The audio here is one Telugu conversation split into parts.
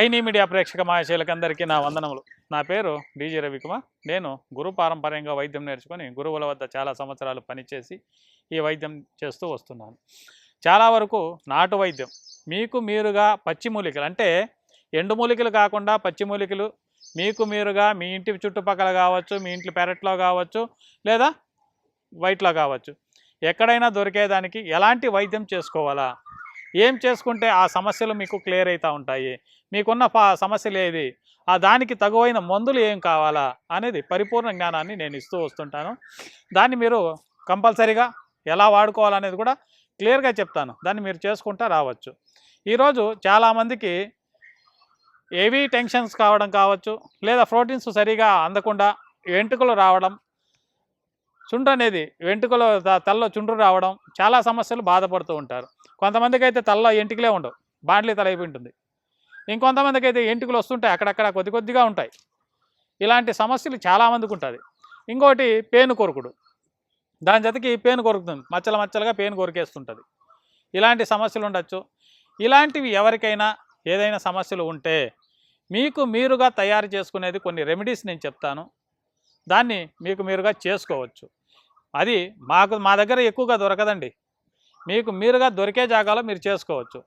వాహిని మీడియా ప్రేక్షక మహాశయులకందరికీ నా వందనములు. నా పేరు డీజీ రవికుమార్. నేను గురు పారంపర్యంగా వైద్యం నేర్చుకొని గురువుల వద్ద చాలా సంవత్సరాలు పనిచేసి ఈ వైద్యం చేస్తూ వస్తున్నాను. చాలా వరకు నాటు వైద్యం మీకు మీరుగా పచ్చి మూలికలు అంటే ఎండు మూలికలు కాకుండా పచ్చి మూలికలు మీకు మీరుగా మీ ఇంటి చుట్టుపక్కల కావచ్చు, మీ ఇంటి పెరట్లో కావచ్చు, లేదా వైట్లో కావచ్చు, ఎక్కడైనా దొరికేదానికి ఎలాంటి వైద్యం చేసుకోవాలా, ఏం చేసుకుంటే ఆ సమస్యలు మీకు క్లియర్ అవుతూ ఉంటాయి, మీకున్న సమస్యలు ఏది, ఆ దానికి తగువైన మందులు ఏం కావాలా అనేది పరిపూర్ణ జ్ఞానాన్ని నేను ఇస్తూ వస్తుంటాను. దాన్ని మీరు కంపల్సరీగా ఎలా వాడుకోవాలనేది కూడా క్లియర్గా చెప్తాను. దాన్ని మీరు చేసుకుంటూ రావచ్చు. ఈరోజు చాలామందికి ఏవీ టెన్షన్స్ కావడం కావచ్చు, లేదా ప్రోటీన్స్ సరిగా అందకుండా వెంట్రుకలు రావడం, చుండ్రు అనేది వెంట్రుకలు తలలో చుండ్రు రావడం, చాలా సమస్యలు బాధపడుతూ ఉంటారు. కొంతమందికి అయితే తలలో ఎంటికలే ఉండవు, బాండ్లీ తల అయిపోయి ఉంటుంది. ఇంకొంతమందికి అయితే ఎంటికలు వస్తుంటాయి, అక్కడక్కడ కొద్దిగా ఉంటాయి. ఇలాంటి సమస్యలు చాలామందికి ఉంటుంది. ఇంకోటి పేను కొరుకుడు, దాని జతకి పేను కొరుకుతుంది, మచ్చలుగా పేను కొరికేస్తుంటుంది. ఇలాంటి సమస్యలు ఉండొచ్చు. ఇలాంటివి ఎవరికైనా ఏదైనా సమస్యలు ఉంటే మీకు మీరుగా తయారు చేసుకునేది కొన్ని రెమెడీస్ నేను చెప్తాను. దాన్ని మీకు మీరుగా చేసుకోవచ్చు. అది మా దగ్గర ఎక్కువగా దొరకదండి. మీకు మీరుగా దొరికే జాగాలో మీరు చేసుకోవచ్చు.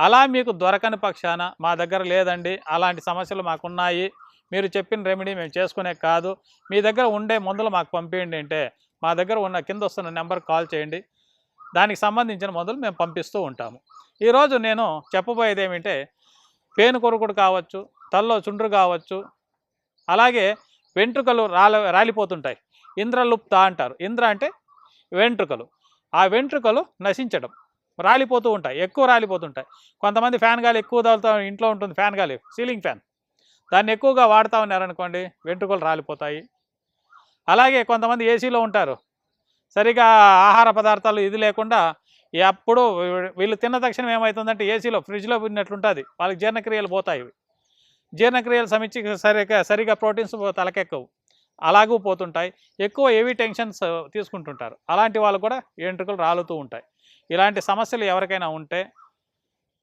అలా మీకు దొరకని పక్షాన మా దగ్గర లేదండి, అలాంటి సమస్యలు మాకున్నాయి, మీరు చెప్పిన రెమెడీ మేము చేసుకునే కాదు, మీ దగ్గర ఉండే మందులు మాకు పంపించండి అంటే మా దగ్గర ఉన్న కింద వస్తున్న నెంబర్కి కాల్ చేయండి. దానికి సంబంధించిన మందులు మేము పంపిస్తూ ఉంటాము. ఈరోజు నేను చెప్పబోయేది ఏమిటంటే పేను కొరుకుడు కావచ్చు, తలలో చుండ్రు కావచ్చు, అలాగే వెంట్రుకలు రాలిపోతుంటాయి, ఇంద్రలుప్త అంటారు. ఇంద్ర అంటే వెంట్రుకలు, ఆ వెంట్రుకలు నశించడం, రాలిపోతూ ఉంటాయి, ఎక్కువ రాలిపోతుంటాయి. కొంతమంది ఫ్యాన్ గాలి ఎక్కువ తగులుతూ ఇంట్లో ఉంటుంది, ఫ్యాన్ గాలి, సీలింగ్ ఫ్యాన్, దాన్ని ఎక్కువగా వాడుతూ ఉన్నారనుకోండి వెంట్రుకలు రాలిపోతాయి. అలాగే కొంతమంది ఏసీలో ఉంటారు, సరిగా ఆహార పదార్థాలు ఇది లేకుండా ఎప్పుడు వీళ్ళు తిన్న తక్షణం ఏమవుతుందంటే ఏసీలో ఫ్రిడ్జ్లో ఉన్నట్లుంటుంది, వాళ్ళకి జీర్ణక్రియలు పోతాయి. జీర్ణక్రియలు సమించి సరిగా ప్రోటీన్స్ తలకెక్కవు, అలాగూ పోతుంటాయి. ఎక్కువ హెవీ టెన్షన్స్ తీసుకుంటుంటారు, అలాంటి వాళ్ళు కూడా వెంట్రుకలు రాలుతూ ఉంటాయి. ఇలాంటి సమస్యలు ఎవరికైనా ఉంటే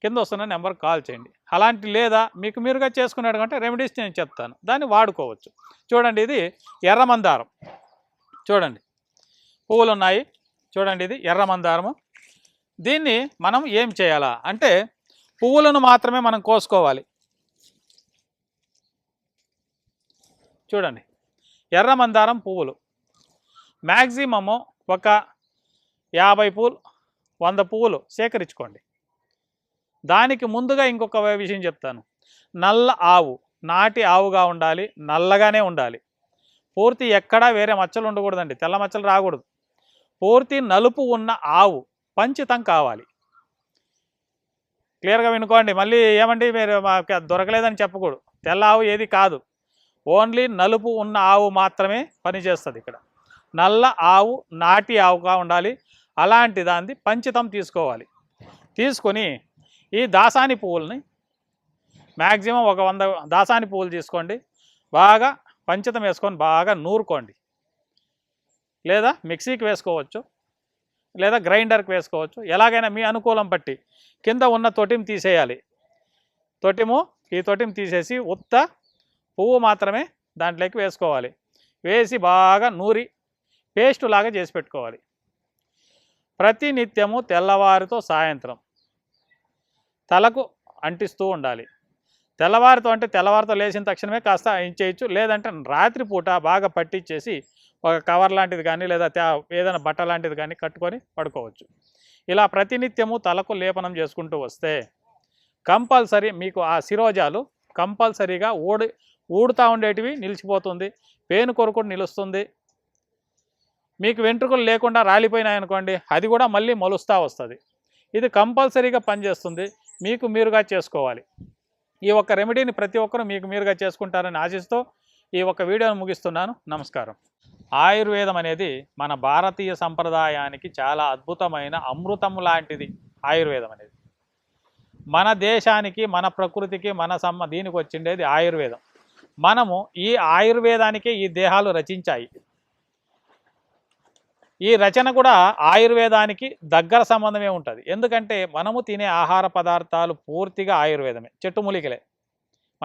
కింద వస్తున్న నెంబర్కి కాల్ చేయండి. అలాంటి లేదా మీకు మీరుగా చేసుకున్నాడు అంటే రెమెడీస్ నేను చెప్తాను, దాన్ని వాడుకోవచ్చు. చూడండి, ఇది ఎర్రమందారం, చూడండి పువ్వులు ఉన్నాయి, చూడండి ఇది ఎర్రమందారము. దీన్ని మనం ఏం చేయాలా అంటే పువ్వులను మాత్రమే మనం కోసుకోవాలి. చూడండి, ఎర్రమందారం పువ్వులు మ్యాక్సిమము ఒక 50 పువ్వులు 100 పువ్వులు సేకరించుకోండి. దానికి ముందుగా ఇంకొక విషయం చెప్తాను. నల్ల ఆవు, నాటి ఆవుగా ఉండాలి, నల్లగానే ఉండాలి. పూర్తి ఎక్కడా వేరే మచ్చలు ఉండకూడదండి, తెల్ల మచ్చలు రాకూడదు. పూర్తి నలుపు ఉన్న ఆవు పంచితం కావాలి. క్లియర్గా వినుకోండి, మళ్ళీ ఏమండి మీరు మాకు దొరకలేదని చెప్పకూడదు. తెల్ల ఆవు ఏది కాదు, ఓన్లీ నలుపు ఉన్న ఆవు మాత్రమే పనిచేస్తుంది ఇక్కడ. నల్ల ఆవు నాటి ఆవుగా ఉండాలి, అలాంటి దాన్ని పంచితం తీసుకోవాలి. తీసుకొని ఈ దాసాని పువ్వుల్ని మ్యాక్సిమం ఒక 100 దాసాని పువ్వులు తీసుకోండి, బాగా పంచితం వేసుకొని బాగా నూరుకోండి. లేదా మిక్సీకి వేసుకోవచ్చు, లేదా గ్రైండర్కి వేసుకోవచ్చు, ఎలాగైనా మీ అనుకూలం బట్టి. కింద ఉన్న తొటిని తీసేయాలి, ఈ తొటిని తీసేసి ఉత్త పువ్వు మాత్రమే దాంట్లోకి వేసుకోవాలి. వేసి బాగా నూరి పేస్ట్ లాగా చేసి పెట్టుకోవాలి. ప్రతి నిత్యము తెల్లవారితో సాయంత్రం తలకు అంటిస్తూ ఉండాలి. తెల్లవారితో లేచిన తక్షణమే కాస్త ఇంచేయచ్చు, లేదంటే రాత్రిపూట బాగా పట్టించేసి ఒక కవర్ లాంటిది కానీ లేదా ఏదైనా బట్ట లాంటిది కానీ కట్టుకొని పడుకోవచ్చు. ఇలా ప్రతినిత్యము తలకు లేపనం చేసుకుంటూ వస్తే కంపల్సరీ మీకు ఆ శిరోజాలు కంపల్సరీగా ఊడుతూ ఉండేటివి నిలిచిపోతుంది, పేను కొరుకుడు నిలుస్తుంది. మీకు వెంట్రుకలు లేకుండా రాలిపోయినాయనుకోండి, అది కూడా మళ్ళీ మొలుస్తూ వస్తుంది. ఇది కంపల్సరీగా పనిచేస్తుంది. మీకు మీరుగా చేసుకోవాలి. ఈ ఒక్క రెమెడీని ప్రతి ఒక్కరూ మీకు మీరుగా చేసుకుంటారని ఆశిస్తూ ఈ ఒక్క వీడియోను ముగిస్తున్నాను. నమస్కారం. ఆయుర్వేదం అనేది మన భారతీయ సంప్రదాయానికి చాలా అద్భుతమైన అమృతం లాంటిది. ఆయుర్వేదం అనేది మన దేశానికి, మన ప్రకృతికి, దీనికి వచ్చిండేది ఆయుర్వేదం. మనము ఈ ఆయుర్వేదానికే ఈ దేహాలు రచించాయి. ఈ రచన కూడా ఆయుర్వేదానికి దగ్గర సంబంధమే ఉంటుంది. ఎందుకంటే మనము తినే ఆహార పదార్థాలు పూర్తిగా ఆయుర్వేదమే, చెట్టు మూలికలే.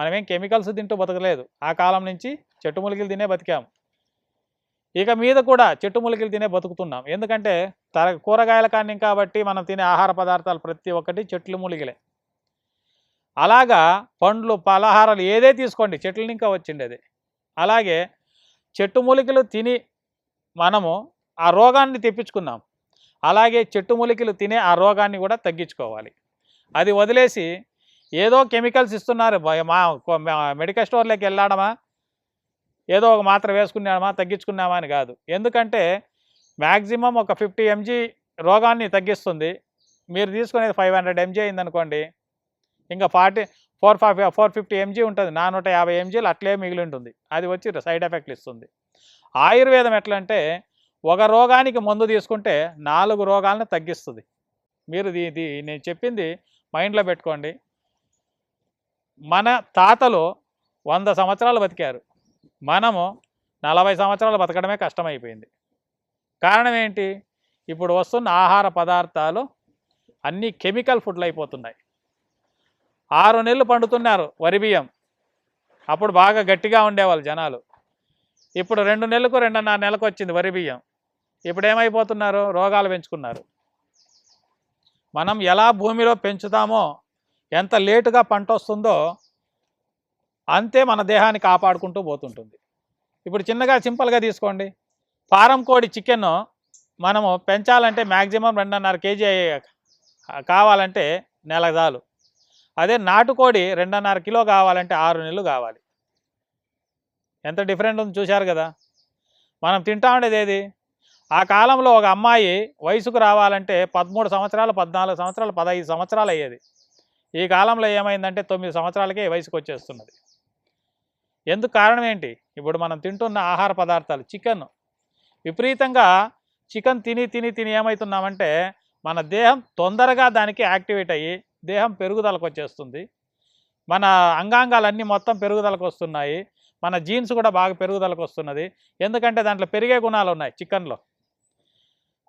మనమేం కెమికల్స్ తింటూ బతకలేదు. ఆ కాలం నుంచి చెట్టు మూలికలు తినే బతికాము. ఇక మీద కూడా చెట్టు మూలికలు తినే బతుకుతున్నాం. ఎందుకంటే కూరగాయల కారణం కాబట్టి మనం తినే ఆహార పదార్థాలు ప్రతి ఒక్కటి చెట్లు మూలికలే. అలాగా పండ్లు, పలహారాలు ఏదే తీసుకోండి చెట్ల ఇంకా వచ్చింది అది. అలాగే చెట్టు మూలికలు తిని మనము ఆ రోగాన్ని తెప్పించుకున్నాం. అలాగే చెట్టు మూలికలు తినే ఆ రోగాన్ని కూడా తగ్గించుకోవాలి. అది వదిలేసి ఏదో కెమికల్స్ ఇస్తున్నారు, మెడికల్ స్టోర్లోకి వెళ్ళాడమా, ఏదో ఒక మాత్ర వేసుకున్నామా, తగ్గించుకున్నామా అని కాదు. ఎందుకంటే మ్యాక్సిమం ఒక 50 mg రోగాన్ని తగ్గిస్తుంది. మీరు తీసుకునేది 500 mg అయిందనుకోండి, ఇంకా 450 mg ఉంటుంది. 450 mgలు అట్లే మిగిలి ఉంటుంది. అది వచ్చి సైడ్ ఎఫెక్ట్లు ఇస్తుంది. ఆయుర్వేదం ఎట్లా అంటే ఒక రోగానికి మందు తీసుకుంటే 4 రోగాలను తగ్గిస్తుంది. మీరు నేను చెప్పింది మైండ్లో పెట్టుకోండి. మన తాతలు 100 సంవత్సరాలు బతికారు. మనము 40 సంవత్సరాలు బతకడమే కష్టమైపోయింది. కారణం ఏంటి? ఇప్పుడు వస్తున్న ఆహార పదార్థాలు అన్నీ కెమికల్ ఫుడ్లు అయిపోతున్నాయి. 6 నెలలు పండుతున్నారు వరి బియ్యం. అప్పుడు బాగా గట్టిగా ఉండేవాళ్ళు జనాలు. ఇప్పుడు 2 నెలలకు 2.5 నెలలకు వచ్చింది వరి బియ్యం. ఇప్పుడు ఏమైపోతున్నారు? రోగాలు పెంచుకున్నారు. మనం ఎలా భూమిలో పెంచుతామో, ఎంత లేటుగా పంట వస్తుందో అంతే మన దేహాన్ని కాపాడుకుంటూ పోతుంటుంది. ఇప్పుడు చిన్నగా సింపుల్గా తీసుకోండి. ఫారం కోడి చికెన్ మనము పెంచాలంటే మ్యాక్సిమం 2.5 kg కావాలంటే నెల చాలు. అదే నాటుకోడి 2.5 కిలో కావాలంటే 6 నెలలు కావాలి. ఎంత డిఫరెంట్ ఉంది చూశారు కదా. మనం తింటా ఉండేది ఏది? ఆ కాలంలో ఒక అమ్మాయి వయసుకు రావాలంటే 13 సంవత్సరాలు, 14 సంవత్సరాలు, 15 సంవత్సరాలు అయ్యేది. ఈ కాలంలో ఏమైందంటే 9 సంవత్సరాలకే వయసుకు వచ్చేస్తున్నది. ఎందుకు? కారణం ఏంటి? ఇప్పుడు మనం తింటున్న ఆహార పదార్థాలు. చికెన్ విపరీతంగా చికెన్ తిని ఏమవుతున్నామంటే మన దేహం తొందరగా దానికి యాక్టివేట్ అయ్యి దేహం పెరుగుదలకు వచ్చేస్తుంది. మన అంగాంగాలన్నీ మొత్తం పెరుగుదలకు వస్తున్నాయి. మన జీన్స్ కూడా బాగా పెరుగుదలకు వస్తున్నది. ఎందుకంటే దాంట్లో పెరిగే గుణాలు ఉన్నాయి చికెన్లో.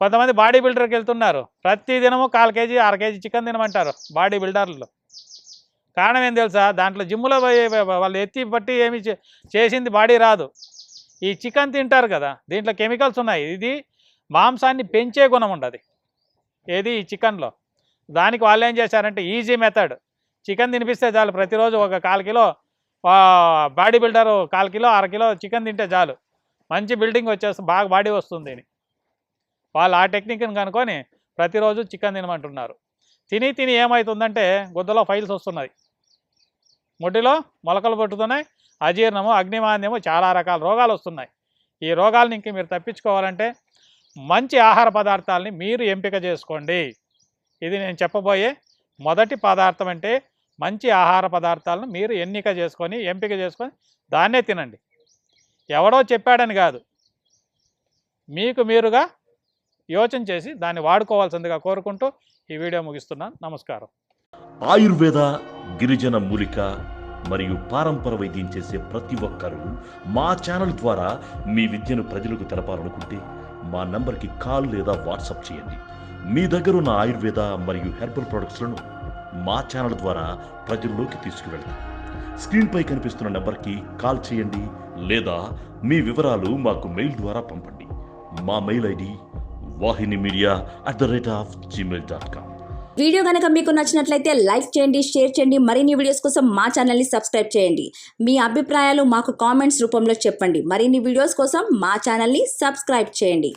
కొంతమంది బాడీ బిల్డర్కి వెళ్తున్నారు, ప్రతి దినము 1/4 kg 1/2 kg చికెన్ తినమంటారు బాడీ బిల్డర్లు. కారణం ఏం తెలుసా? దాంట్లో జిమ్ములో వాళ్ళు ఎత్తి బట్టి ఏమి చేసింది బాడీ రాదు. ఈ చికెన్ తింటారు కదా, దీంట్లో కెమికల్స్ ఉన్నాయి. ఇది మాంసాన్ని పెంచే గుణం ఉండదు ఏది ఈ చికెన్లో. దానికి వాళ్ళు ఏం చేశారంటే ఈజీ మెథడ్, చికెన్ తినిపిస్తే చాలు. ప్రతిరోజు ఒక 1/4 kilo body builder 1/4 kilo 1/2 kilo chicken తింటే చాలు, మంచి బిల్డింగ్ వచ్చేస్తుంది, బాగా బాడీ వస్తుంది అని వాళ్ళు ఆ టెక్నిక్ని కనుక్కొని ప్రతిరోజు చికెన్ తినమంటున్నారు. తిని ఏమవుతుందంటే గుద్దలో ఫైల్స్ వస్తున్నాయి, ముడ్డిలో మొలకలు పట్టుతున్నాయి, అజీర్ణము, అగ్నిమాంద్యము, చాలా రకాల రోగాలు వస్తున్నాయి. ఈ రోగాలను ఇంక మీరు తప్పించుకోవాలంటే మంచి ఆహార పదార్థాలని మీరు ఎంపిక చేసుకోండి. ఇది నేను చెప్పబోయే మొదటి పదార్థం. అంటే మంచి ఆహార పదార్థాలను మీరు ఎంపిక చేసుకొని దాన్నే తినండి. ఎవడో చెప్పాడని కాదు, మీకు మీరుగా యోచన చేసి దాన్ని వాడుకోవాల్సిందిగా కోరుకుంటూ ఈ వీడియో ముగిస్తున్నాను. నమస్కారం. ఆయుర్వేద, గిరిజన మూలిక మరియు పారంపర వైద్యం చేసే ప్రతి ఒక్కరూ మా ఛానల్ ద్వారా మీ విద్యను ప్రజలకు తెలపాలనుకుంటే మా నంబర్కి కాల్ లేదా వాట్సాప్ చేయండి. మీ దగ్గర ఉన్న ఆయుర్వేద మరియు హెర్బల్ ప్రొడక్ట్స్లను మా ఛానల్ ద్వారా ప్రజల్లోకి తీసుకువెళ్తాం. స్క్రీన్పై కనిపిస్తున్న నెంబర్కి కాల్ చేయండి లేదా మీ వివరాలు మాకు మెయిల్ ద్వారా పంపండి. మా మెయిల్ ఐడి wahinimedia@gmail.com. వీడియో కనుక మీకు నచ్చినట్లయితే లైక్ చేయండి, షేర్ చేయండి. మరిన్ని వీడియోస్ కోసం మా ఛానల్ని సబ్స్క్రైబ్ చేయండి. మీ అభిప్రాయాలు మాకు కామెంట్స్ రూపంలో చెప్పండి. మరిన్ని వీడియోస్ కోసం మా ఛానల్ని సబ్స్క్రైబ్ చేయండి.